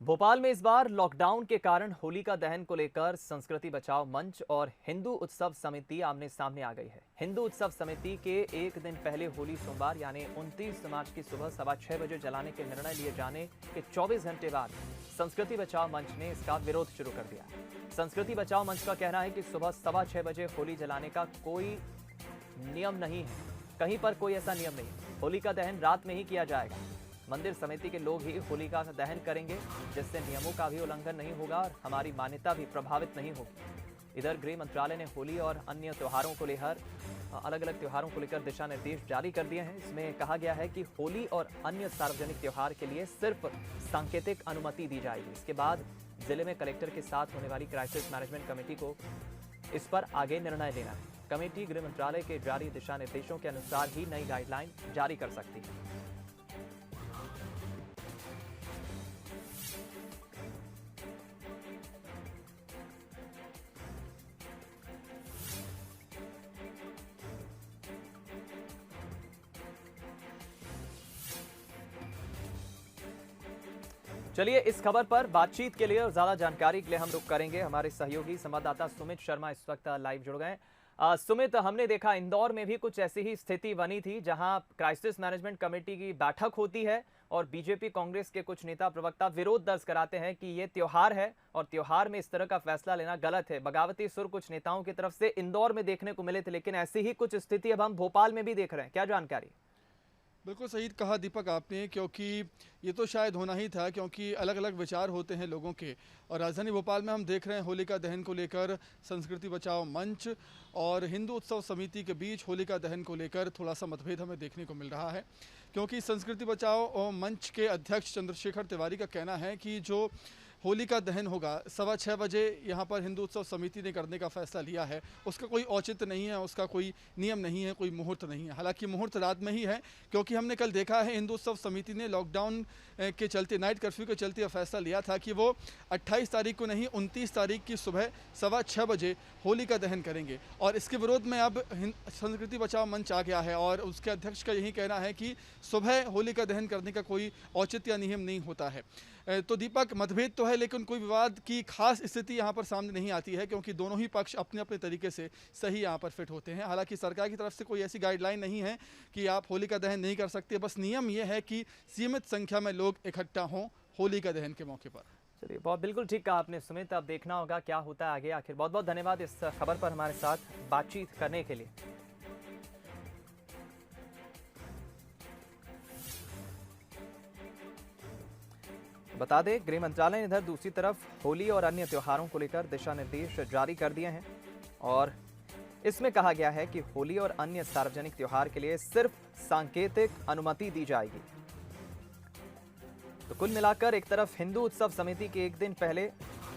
भोपाल में इस बार लॉकडाउन के कारण होलिका दहन को लेकर संस्कृति बचाओ मंच और हिंदू उत्सव समिति आमने सामने आ गई है। हिंदू उत्सव समिति के एक दिन पहले होली सोमवार यानी 29 मार्च की सुबह 6:15 बजे जलाने के निर्णय लिए जाने के 24 घंटे बाद संस्कृति बचाओ मंच ने इसका विरोध शुरू कर दिया। संस्कृति बचाओ मंच का कहना है कि सुबह 6:15 बजे होली जलाने का कोई नियम नहीं है, कहीं पर कोई ऐसा नियम नहीं। होलिका दहन रात में ही किया जाएगा। मंदिर समिति के लोग ही होलिका का दहन करेंगे, जिससे नियमों का भी उल्लंघन नहीं होगा और हमारी मान्यता भी प्रभावित नहीं होगी। इधर गृह मंत्रालय ने होली और अन्य त्योहारों को लेकर अलग अलग त्योहारों को लेकर दिशा निर्देश जारी कर दिए हैं। इसमें कहा गया है कि होली और अन्य सार्वजनिक त्योहार के लिए सिर्फ सांकेतिक अनुमति दी जाएगी। इसके बाद जिले में कलेक्टर के साथ होने वाली क्राइसिस मैनेजमेंट कमेटी को इस पर आगे निर्णय लेना है। कमेटी गृह मंत्रालय के जारी दिशा निर्देशों के अनुसार ही नई गाइडलाइन जारी कर सकती है। चलिए इस खबर पर बातचीत के लिए और ज्यादा जानकारी के लिए हम रुख करेंगे। हमारे सहयोगी संवाददाता सुमित शर्मा इस वक्त लाइव जुड़ गए। सुमित, हमने देखा इंदौर में भी कुछ ऐसी ही स्थिति बनी थी, जहां क्राइसिस मैनेजमेंट कमेटी की बैठक होती है और बीजेपी कांग्रेस के कुछ नेता प्रवक्ता विरोध दर्ज कराते हैं कि ये त्योहार है और त्योहार में इस तरह का फैसला लेना गलत है। बगावती सुर कुछ नेताओं की तरफ से इंदौर में देखने को मिले थे, लेकिन ऐसी ही कुछ स्थिति अब हम भोपाल में भी देख रहे हैं। क्या जानकारी? बिल्कुल सही कहा दीपक आपने, क्योंकि ये तो शायद होना ही था, क्योंकि अलग अलग विचार होते हैं लोगों के। और राजधानी भोपाल में हम देख रहे हैं होलिका दहन को लेकर संस्कृति बचाओ मंच और हिंदू उत्सव समिति के बीच होलिका दहन को लेकर थोड़ा सा मतभेद हमें देखने को मिल रहा है। क्योंकि संस्कृति बचाओ मंच के अध्यक्ष चंद्रशेखर तिवारी का कहना है कि जो होलिका दहन होगा 6:15 बजे यहाँ पर हिंदू उत्सव समिति ने करने का फैसला लिया है, उसका कोई औचित्य नहीं है, उसका कोई नियम नहीं है, कोई मुहूर्त नहीं है। हालांकि मुहूर्त रात में ही है, क्योंकि हमने कल देखा है हिंदू उत्सव समिति ने लॉकडाउन के चलते, नाइट कर्फ्यू के चलते फैसला लिया था कि वो 28 तारीख को नहीं 29 तारीख की सुबह 6:15 बजे होलिका दहन करेंगे। और इसके विरोध में अब संस्कृति बचाओ मंच आ गया है और उसके अध्यक्ष का यही कहना है कि सुबह होलिका दहन करने का कोई औचित्य या नियम नहीं होता है। तो दीपक, मतभेद तो है, लेकिन कोई विवाद की खास स्थिति यहाँ पर सामने नहीं आती है, क्योंकि दोनों ही पक्ष अपने अपने तरीके से सही यहाँ पर फिट होते हैं। हालांकि सरकार की तरफ से कोई ऐसी गाइडलाइन नहीं है कि आप होलिका दहन नहीं कर सकते, बस नियम यह है कि सीमित संख्या में लोग इकट्ठा हों होलिका दहन के मौके पर। चलिए, बहुत बिल्कुल ठीक कहा आपने सुमित। अब देखना होगा क्या होता है आगे। आखिर बहुत बहुत धन्यवाद इस खबर पर हमारे साथ बातचीत करने के लिए। बता दें, गृह मंत्रालय ने इधर दूसरी तरफ होली और अन्य त्योहारों को लेकर दिशा निर्देश जारी कर दिए हैं और इसमें कहा गया है कि होली और अन्य सार्वजनिक त्योहार के लिए सिर्फ सांकेतिक अनुमति दी जाएगी। तो कुल मिलाकर एक तरफ हिंदू उत्सव समिति के एक दिन पहले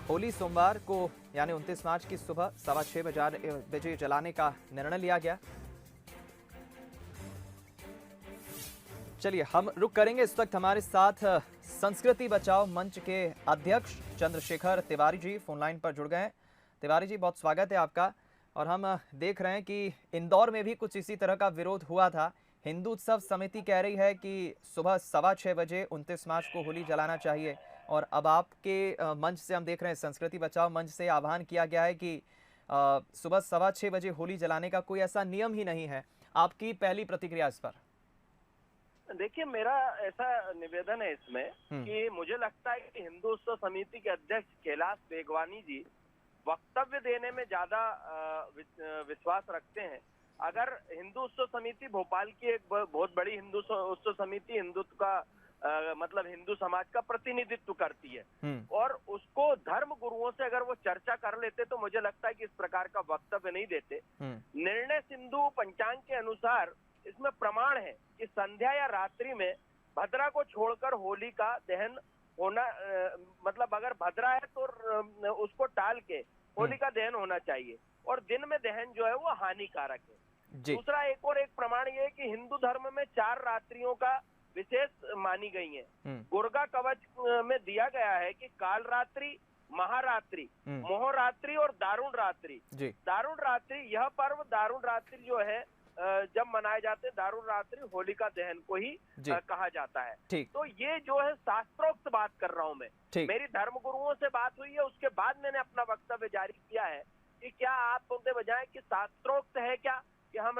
होली सोमवार को यानी 29 मार्च की सुबह 6:15 बजे जलाने का निर्णय लिया गया। चलिए हम रुक करेंगे। इस वक्त हमारे साथ संस्कृति बचाओ मंच के अध्यक्ष चंद्रशेखर तिवारी जी फोन लाइन पर जुड़ गए हैं। तिवारी जी, बहुत स्वागत है आपका। और हम देख रहे हैं कि इंदौर में भी कुछ इसी तरह का विरोध हुआ था। हिंदू उत्सव समिति कह रही है कि सुबह 6:15 बजे 29 मार्च को होली जलाना चाहिए और अब आपके मंच से हम देख रहे हैं, संस्कृति बचाओ मंच से आह्वान किया गया है कि सुबह 6:15 बजे होली जलाने का कोई ऐसा नियम ही नहीं है। आपकी पहली प्रतिक्रिया इस पर? देखिए, मेरा ऐसा निवेदन है इसमें कि मुझे लगता है कि हिंदू उत्सव समिति के अध्यक्ष कैलाश बेगवानी जी वक्तव्य देने में ज्यादा विश्वास रखते हैं। अगर हिंदू उत्सव समिति भोपाल की एक बहुत बड़ी हिंदू उत्सव समिति हिंदुत्व का मतलब हिंदू समाज का प्रतिनिधित्व करती है और उसको धर्म गुरुओं से अगर वो चर्चा कर लेते तो मुझे लगता है कि इस प्रकार का वक्तव्य नहीं देते। निर्णय सिंधु पंचांग के अनुसार इसमें प्रमाण है कि संध्या या रात्रि में भद्रा को छोड़कर होली का दहन होना मतलब अगर भद्रा है तो उसको टाल के होली का दहन होना चाहिए और दिन में दहन जो है वो हानिकारक है। दूसरा एक प्रमाण ये है कि हिंदू धर्म में 4 रात्रियों का विशेष मानी गई है। गुर्गा कवच में दिया गया है कि काल रात्रि, महारात्रि, मोहरात्रि और दारुण रात्रि। दारुण रात्रि, यह पर्व दारुण रात्रि जो है जब मनाए जाते हैं दारुल रात्रि होलिका दहन को ही कहा जाता है। तो ये जो है शास्त्रोक्त बात कर रहा हूं मैं, मेरी धर्म गुरुओं से बात हुई है, उसके बाद मैंने अपना वक्तव्य जारी किया है कि क्या आप बोलते बजाय कि शास्त्रोक्त है क्या कि हम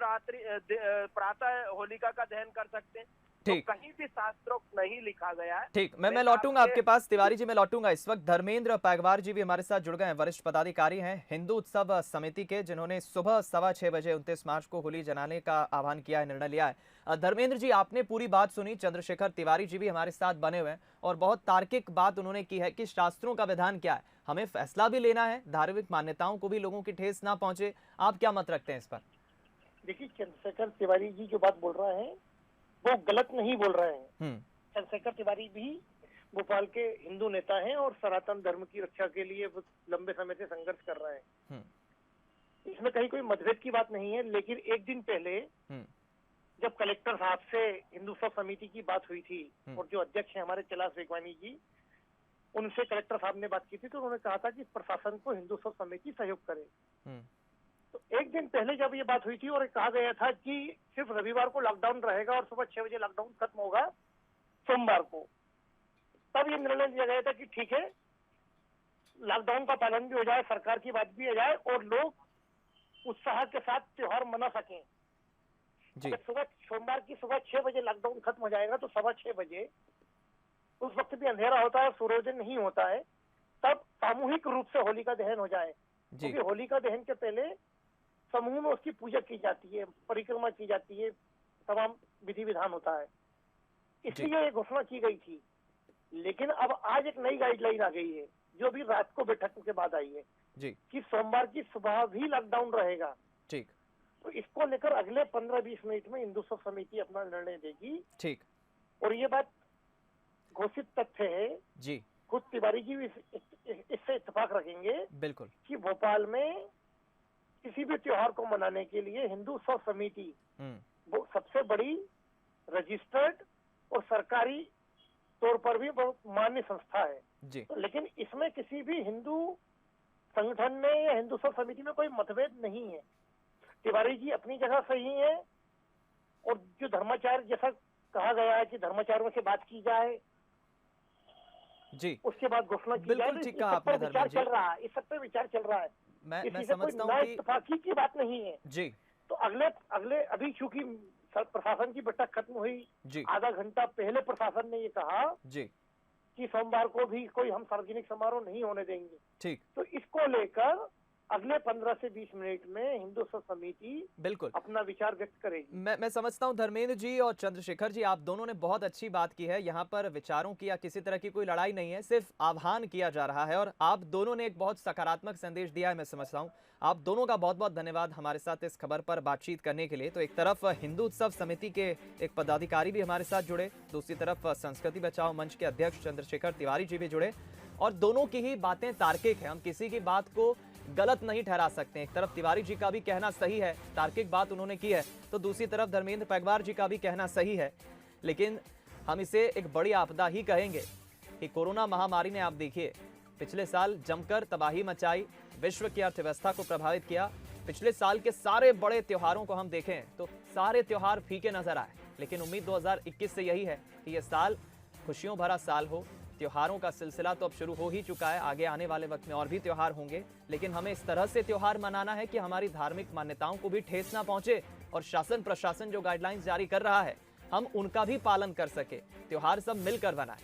प्रातः होलिका का दहन कर सकते हैं, तो कहीं भी शास्त्रोक्त नहीं लिखा गया है। ठीक, मैं लौटूंगा आपके पास तिवारी जी, मैं लौटूंगा। इस वक्त धर्मेंद्र पैगवार जी भी हमारे साथ जुड़ गए हैं, वरिष्ठ पदाधिकारी हैं हिंदू उत्सव समिति के, जिन्होंने सुबह 6:15 बजे 29 मार्च को होली जलाने का आह्वान किया है, निर्णय लिया है। धर्मेंद्र जी, आपने पूरी बात सुनी, चंद्रशेखर तिवारी जी भी हमारे साथ बने हुए हैं और बहुत तार्किक बात उन्होंने की है कि शास्त्रों का विधान क्या है, हमें फैसला भी लेना है, धार्मिक मान्यताओं को भी लोगों की ठेस ना पहुंचे। आप क्या मत रखते हैं इस पर? देखिए, चंद्रशेखर तिवारी जी जो बात बोल रहे हैं वो गलत नहीं बोल रहे हैं। चंद्रशेखर तिवारी भी भोपाल के हिंदू नेता हैं और सनातन धर्म की रक्षा के लिए वो लंबे समय से संघर्ष कर रहे हैं। इसमें कहीं कोई मतभेद की बात नहीं है, लेकिन एक दिन पहले जब कलेक्टर साहब से हिंदू उत्सव समिति की बात हुई थी और जो अध्यक्ष है हमारे कैलाश वेगवानी जी, उनसे कलेक्टर साहब ने बात की थी, तो उन्होंने कहा था कि प्रशासन को हिंदू उत्सव समिति सहयोग करे। तो एक दिन पहले जब ये बात हुई थी और कहा गया था कि सिर्फ रविवार को लॉकडाउन रहेगा और सुबह 6 बजे लॉकडाउन खत्म होगा सोमवार को, तब ये निर्णय लिया गया था कि ठीक है, लॉकडाउन का पालन भी हो जाए, सरकार की बात भी हो जाए और लोग उत्साह के साथ त्योहार मना सकें। जब सुबह सोमवार की सुबह 6 बजे लॉकडाउन खत्म हो जाएगा तो 6:15 बजे उस वक्त भी अंधेरा होता है, सूर्योदय नहीं होता है, तब सामूहिक रूप से होलिका दहन हो जाए। क्योंकि होलिका दहन के पहले समूह में उसकी पूजा की जाती है, परिक्रमा की जाती है, तमाम विधि विधान होता है, इसलिए ये घोषणा की गई थी। लेकिन अब आज एक नई गाइडलाइन आ गई है जो भी रात को बैठक के बाद आई है कि सोमवार की सुबह भी लॉकडाउन रहेगा। ठीक, तो इसको लेकर अगले 15-20 मिनट में हिंदू उत्सव समिति अपना निर्णय देगी। ठीक, और ये बात घोषित तथ्य है जी, खुद तिवारी जी भी इससे इत्तेफाक रखेंगे बिल्कुल, कि भोपाल में किसी भी त्योहार को मनाने के लिए हिंदू उत्सव समिति वो सबसे बड़ी रजिस्टर्ड और सरकारी तौर पर भी बहुत मान्य संस्था है जी। तो लेकिन इसमें किसी भी हिंदू संगठन में या हिंदू उत्सव समिति में कोई मतभेद नहीं है। तिवारी जी अपनी जगह सही है और जो धर्माचार्य जैसा कहा गया है कि धर्माचार्यों से बात की जाए जी, उसके बाद घोषणा की जाए, ठीक कहा आपने विचार चल रहा है, इस सब पे विचार चल रहा है। मैं समझता हूँ कि इत्तेफाकी की बात नहीं है जी। तो अगले अभी चूंकि प्रशासन की बैठक खत्म हुई, आधा घंटा पहले प्रशासन ने ये कहा जी कि सोमवार को भी कोई हम सार्वजनिक समारोह नहीं होने देंगे। ठीक, तो इसको लेकर अगले 15 से 20 मिनट में हिंदू उत्सव समिति बिल्कुल अपना विचार व्यक्त करेगी। मैं समझता हूं धर्मेंद्र जी और चंद्रशेखर जी, आप दोनों ने बहुत अच्छी बात की है। यहाँ पर विचारों की या किसी तरह की कोई लड़ाई नहीं है, सिर्फ आह्वान किया जा रहा है और आप दोनों ने एक बहुत सकारात्मक संदेश दिया है। मैं समझता हूँ आप दोनों का बहुत बहुत धन्यवाद हमारे साथ इस खबर पर बातचीत करने के लिए। तो एक तरफ हिंदू उत्सव समिति के एक पदाधिकारी भी हमारे साथ जुड़े, दूसरी तरफ संस्कृति बचाओ मंच के अध्यक्ष चंद्रशेखर तिवारी जी भी जुड़े और दोनों की ही बातें तार्किक है, हम किसी की बात को गलत नहीं ठहरा सकते। एक तरफ तिवारी जी का भी कहना सही है, तार्किक बात उन्होंने की है, तो दूसरी तरफ धर्मेंद्र पैगवार जी का भी कहना सही है। लेकिन हम इसे एक बड़ी आपदा ही कहेंगे कि कोरोना महामारी ने, आप देखिए, पिछले साल जमकर तबाही मचाई, विश्व की अर्थव्यवस्था को प्रभावित किया। पिछले साल के सारे बड़े त्योहारों को हम देखें तो सारे त्योहार फीके नजर आए, लेकिन उम्मीद 2021 से यही है कि यह साल खुशियों भरा साल हो। त्योहारों का सिलसिला तो अब शुरू हो ही चुका है, आगे आने वाले वक्त में और भी त्योहार होंगे, लेकिन हमें इस तरह से त्योहार मनाना है कि हमारी धार्मिक मान्यताओं को भी ठेस ना पहुंचे और शासन प्रशासन जो गाइडलाइंस जारी कर रहा है हम उनका भी पालन कर सके। त्योहार सब मिलकर बनाएं।